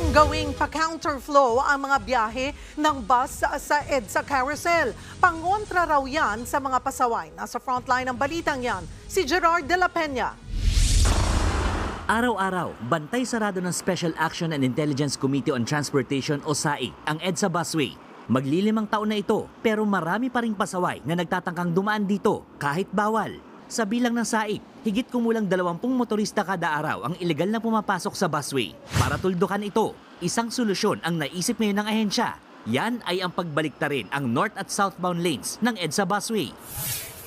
Gawing pa-counterflow ang mga biyahe ng bus sa EDSA Carousel. Pangontra raw yan sa mga pasaway. Nasa frontline ng balitang yan, si Gerard de la Peña. Araw-araw, bantay sarado ng Special Action and Intelligence Committee on Transportation o SAIC ang EDSA busway. Maglilimang taon na ito pero marami pa ring pasaway na nagtatangkang dumaan dito kahit bawal. Sa bilang ng SAIC, higit kumulang 20 motorista kada araw ang ilegal na pumapasok sa busway. Para tuldukan ito, isang solusyon ang naisip ngayon ng ahensya. Yan ay ang pagbaliktarin ang north at southbound lanes ng EDSA busway.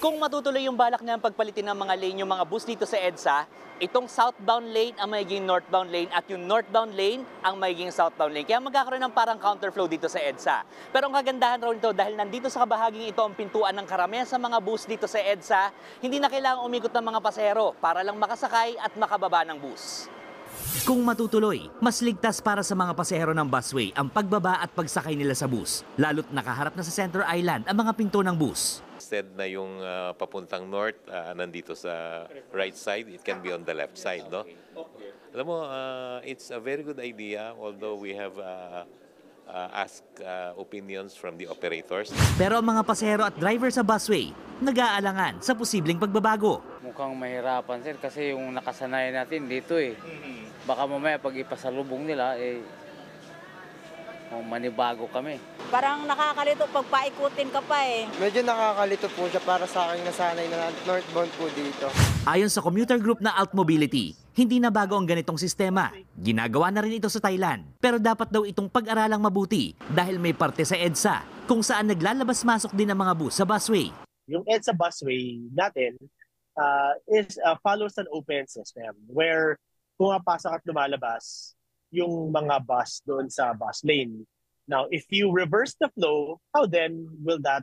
Kung matutuloy yung balak niya pagpalitin ng mga lane yung mga bus dito sa EDSA, itong southbound lane ang magiging northbound lane at yung northbound lane ang magiging southbound lane. Kaya magkakaroon ng parang counterflow dito sa EDSA. Pero ang kagandahan raw nito dahil nandito sa kabahaging ito ang pintuan ng karamihan sa mga bus dito sa EDSA, hindi na kailangang umikot ng mga pasahero para lang makasakay at makababa ng bus. Kung matutuloy, mas ligtas para sa mga pasahero ng busway ang pagbaba at pagsakay nila sa bus, lalo't nakaharap na sa Center Island ang mga pinto ng bus. Instead na yung papuntang north, nandito sa right side, it can be on the left side, no? Alam mo, it's a very good idea, although we have asked opinions from the operators. Pero ang mga pasahero at driver sa busway, nag-aalangan sa posibleng pagbabago. Mukhang mahirapan sir kasi yung nakasanayan natin dito eh. Baka mamaya pag ipasalubong nila manibago kami. Parang nakakalito pag paikutin ka pa eh. Medyo nakakalito po siya para sa akin nasanay na northbound po dito. Ayon sa commuter group na Alt Mobility, hindi na bago ang ganitong sistema. Ginagawa na rin ito sa Thailand. Pero dapat daw itong pag-aralang mabuti dahil may parte sa EDSA kung saan naglalabas-masok din ang mga bus sa busway. Yung EDSA busway natin follows an open system where pumapasok at lumalabas yung mga bus doon sa bus lane. Now, if you reverse the flow, how then will that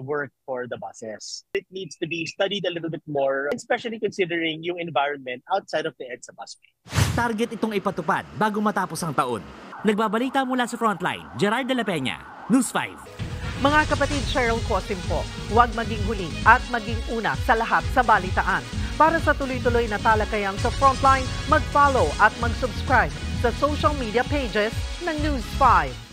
work for the buses? It needs to be studied a little bit more, especially considering yung environment outside of the EDSA busway. Target itong ipatupad bago matapos ang taon. Nagbabalita mula sa Frontline, Gerard de la Peña, News 5. Mga kapatid, Cheryl Cosim po, huwag maging huli at maging una sa lahat sa balitaan. Para sa tuloy-tuloy na talakayan sa Frontline, mag-follow at mag-subscribe sa social media pages ng News 5.